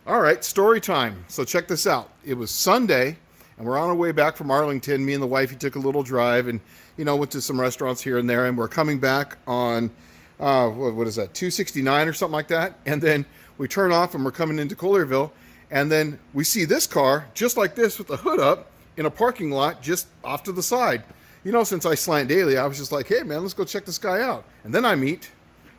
All right, story time. So check this out. It was Sunday, and we're on our way back from Arlington. Me and the wife, he took a little drive and, went to some restaurants here and there, and we're coming back on, what is that, 269 or something like that. And then we turn off and we're coming into Collierville, and then we see this car, just like this with the hood up, in a parking lot just off to the side. Since I slant daily, I was just like, hey, man, let's go check this guy out. And then I meet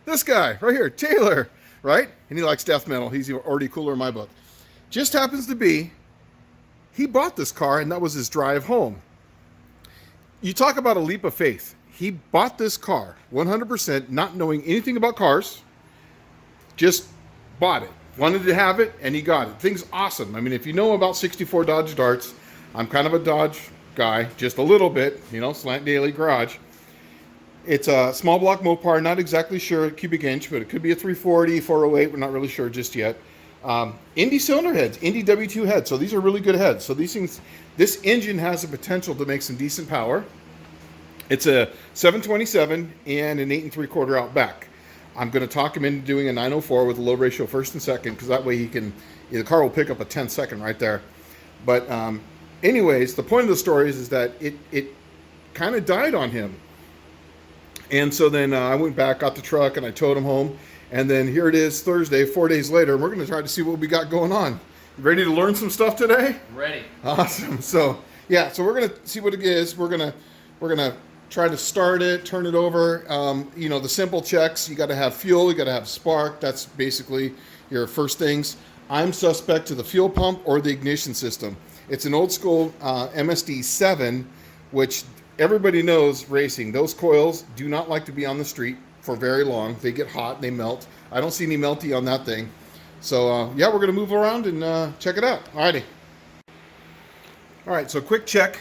this guy right here, Taylor, right? And he likes death metal. He's already cooler in my book. Just happens to be, he bought this car, and that was his drive home. You talk about a leap of faith. He bought this car 100%, not knowing anything about cars, just bought it. Wanted to have it, and he got it. Thing's awesome. I mean, if you know about 64 Dodge Darts, I'm kind of a Dodge guy, just a little bit, slant daily garage. It's a small block Mopar, not exactly sure cubic inch, but it could be a 340, 408, we're not really sure just yet. Indy cylinder heads, Indy W2 heads, so these are really good heads. So these things, this engine has the potential to make some decent power. It's a 727 and an 8 3/4 Outback. I'm going to talk him into doing a 904 with a low ratio first and second, because that way the car will pick up a 10 second right there. But anyways, the point of the story is that it kind of died on him. And so then I went back, got the truck, and I towed him home. And then here it is Thursday, 4 days later, and we're going to try to see what we got going on. You ready to learn some stuff today? Ready. Awesome. So yeah, so we're going to see what it is. We're going to try to start it, turn it over. The simple checks, you got to have fuel, you got to have spark. That's basically your first things. I'm suspect to the fuel pump or the ignition system. It's an old school MSD 7, which everybody knows racing. Those coils do not like to be on the street for very long. They get hot, they melt. I don't see any melty on that thing. So yeah, we're going to move around and check it out. Alrighty. All right, so quick check.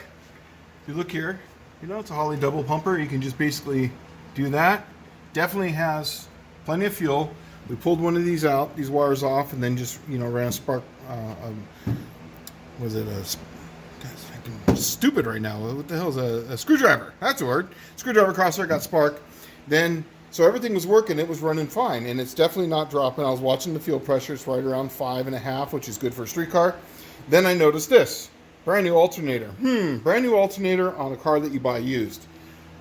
If you look here, it's a Holley double pumper. You can just basically do that. Definitely has plenty of fuel. We pulled one of these out, these wires off, and then just, ran a spark, I'm stupid right now. What the hell is a screwdriver? That's the word. Screwdriver across there, got spark. Then, so everything was working. It was running fine, and it's definitely not dropping. I was watching the fuel pressure. It's right around 5.5, which is good for a street car. Then I noticed this. Brand new alternator. Brand new alternator on a car that you buy used.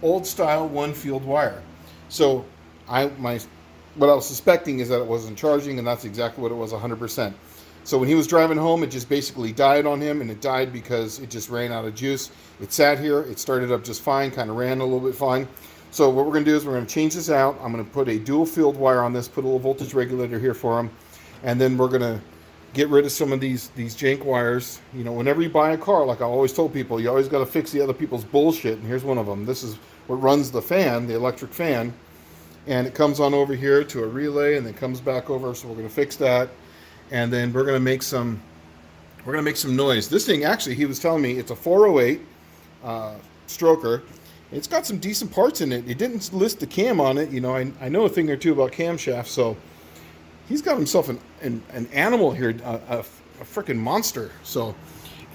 Old style one field wire. So what I was suspecting is that it wasn't charging, and that's exactly what it was, 100%. So when he was driving home, it just basically died on him, and it died because it just ran out of juice. It sat here. It started up just fine, kind of ran a little bit fine. So what we're going to do is we're going to change this out. I'm going to put a dual field wire on this, put a little voltage regulator here for him, and then we're going to get rid of some of these jank wires. Whenever you buy a car, like I always told people, you always got to fix the other people's bullshit, and here's one of them. This is what runs the fan, the electric fan, and it comes on over here to a relay and then comes back over, so we're going to fix that. And then we're going to make some noise. This thing, actually, he was telling me it's a 408 stroker. It's got some decent parts in it. It didn't list the cam on it. I know a thing or two about camshafts, so he's got himself an animal here, a freaking monster. So,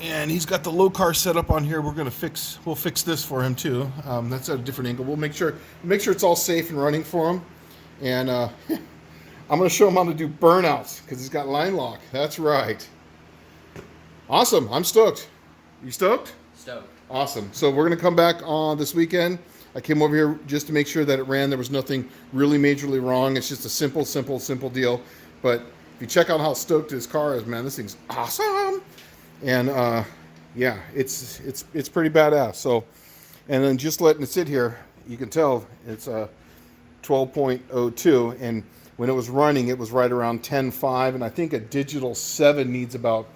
and he's got the low car setup on here. We'll fix this for him too. That's at a different angle. We'll make sure it's all safe and running for him. And I'm going to show him how to do burnouts because he's got line lock. That's right. Awesome. I'm stoked. You stoked? Stoked. Awesome. So we're going to come back on this weekend. I came over here just to make sure that it ran. There was nothing really majorly wrong. It's just a simple deal. But if you check out how stoked his car is, man, this thing's awesome. And yeah, it's pretty badass. So, and then just letting it sit here, you can tell it's a 12.02, and when it was running, it was right around 10.5, and I think a digital 7 needs about,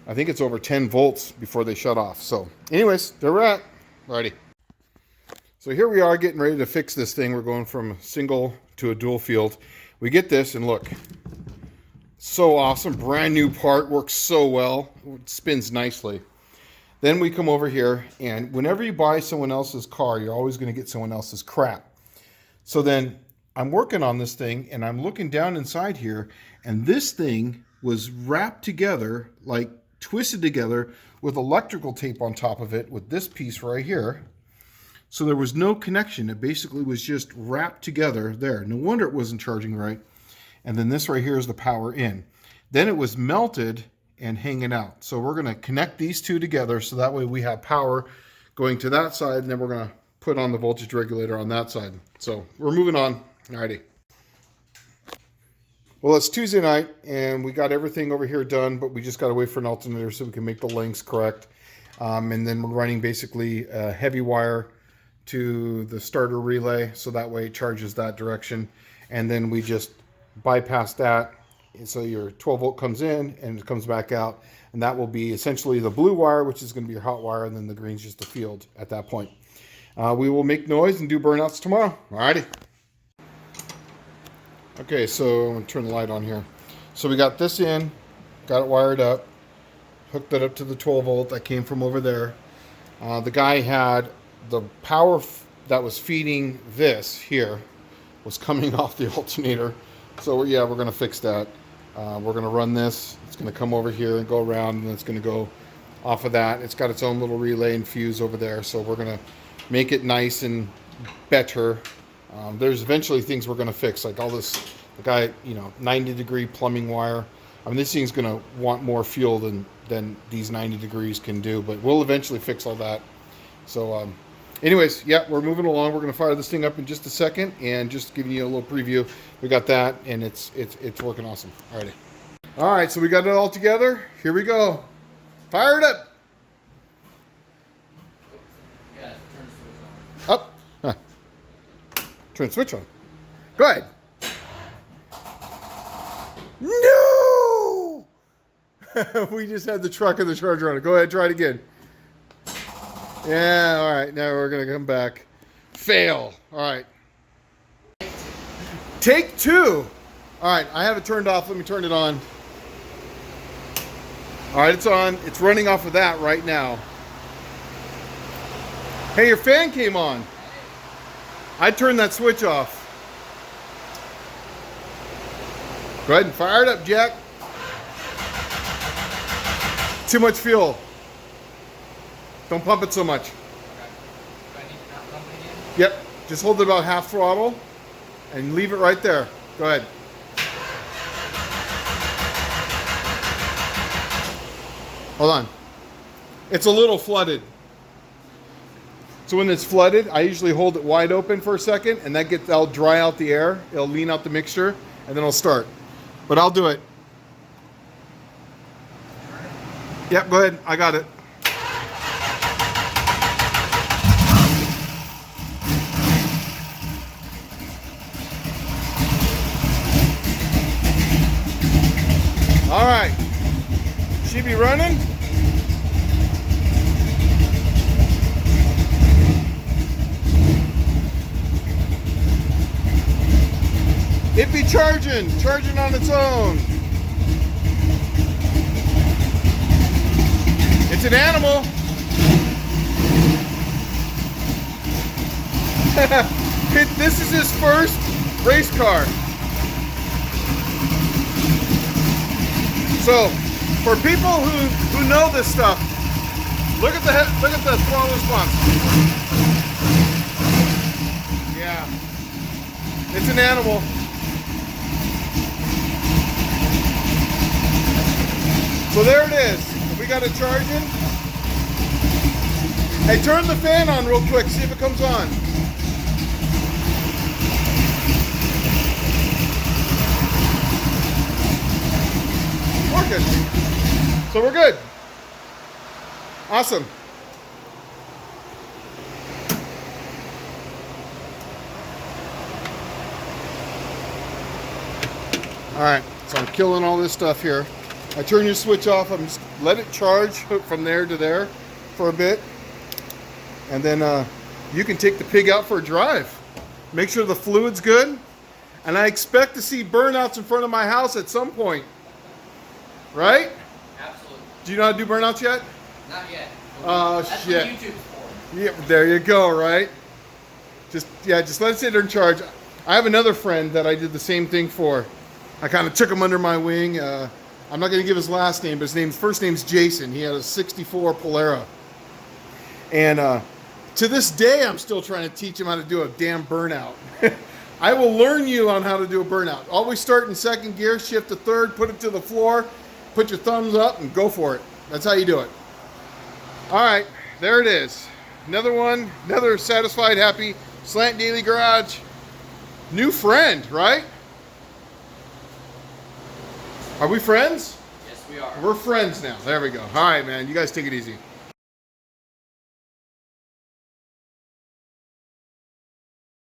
I think it's over 10 volts before they shut off. So anyways, there we're at. Alrighty. So here we are getting ready to fix this thing. We're going from a single to a dual field. We get this, and look, so awesome. Brand new part, works so well. It spins nicely. Then we come over here, and whenever you buy someone else's car, you're always going to get someone else's crap. So then I'm working on this thing, and I'm looking down inside here, and this thing was wrapped together, like twisted together with electrical tape on top of it with this piece right here. So there was no connection. It basically was just wrapped together there. No wonder it wasn't charging right. And then this right here is the power in. Then it was melted and hanging out. So we're going to connect these two together so that way we have power going to that side, and then we're going to put on the voltage regulator on that side. So we're moving on. Alrighty. Well, it's Tuesday night, and we got everything over here done, but we just got to wait for an alternator so we can make the lengths correct. And then we're running basically a heavy wire to the starter relay, so that way it charges that direction. And then we just bypass that, so your 12 volt comes in and it comes back out. And that will be essentially the blue wire, which is going to be your hot wire, and then the green's just the field at that point. We will make noise and do burnouts tomorrow. Alrighty. Okay, so I'm going to turn the light on here. So we got this in, got it wired up, hooked it up to the 12 volt that came from over there. The guy had the power that was feeding this here was coming off the alternator. So yeah, we're going to fix that. We're going to run this. It's going to come over here and go around, and it's going to go off of that. It's got its own little relay and fuse over there. So we're going to make it nice and better. There's eventually things we're going to fix, like all this, the guy, 90-degree plumbing wire. I mean, this thing's going to want more fuel than these 90 degrees can do, but we'll eventually fix all that. So anyways, yeah, we're moving along. We're going to fire this thing up in just a second, and just giving you a little preview. We got that, and it's working awesome. Alrighty. All right, so we got it all together. Here we go. Fire it up. Yeah, turn the switch on. Up. Huh. Turn the switch on. Go ahead. No! We just had the truck and the charger on it. Go ahead, try it again. Yeah, all right. Now we're going to come back. Fail. All right. Take two. All right, I have it turned off. Let me turn it on. All right, it's on. It's running off of that right now. Hey, your fan came on. I turned that switch off. Go ahead and fire it up, Jack. Too much fuel. Don't pump it so much. Okay. Do I need to not pump it again? Yep. Just hold it about half throttle and leave it right there. Go ahead. Hold on. It's a little flooded. So when it's flooded, I usually hold it wide open for a second, and that'll dry out the air. It'll lean out the mixture, and then it'll start. But I'll do it. Yep, go ahead. I got it. All right. She be running? It be charging on its own. It's an animal. This is his first race car. So, for people who know this stuff, look at the throttle response. Yeah, it's an animal. So there it is. We got it charging. Hey, turn the fan on real quick. See if it comes on. Working. So we're good. Awesome. All right, so I'm killing all this stuff here. I turn your switch off. I'm just let it charge from there to there for a bit, and then you can take the pig out for a drive. Make sure the fluid's good, and I expect to see burnouts in front of my house at some point. Right? Absolutely. Do you know how to do burnouts yet? Not yet. Oh, That's shit. what YouTube's for. Yeah, there you go. Right? Just let it sit there and charge. I have another friend that I did the same thing for. I kind of took him under my wing. I'm not going to give his last name, but his first name's Jason. He had a '64 Polera. And to this day, I'm still trying to teach him how to do a damn burnout. I will learn you on how to do a burnout. Always start in second gear, shift to third, put it to the floor, put your thumbs up, and go for it. That's how you do it. All right, there it is. Another one, another satisfied, happy Slant Daily Garage. New friend, right? Are we friends? Yes, we are. We're friends now. There we go. All right, man. You guys take it easy.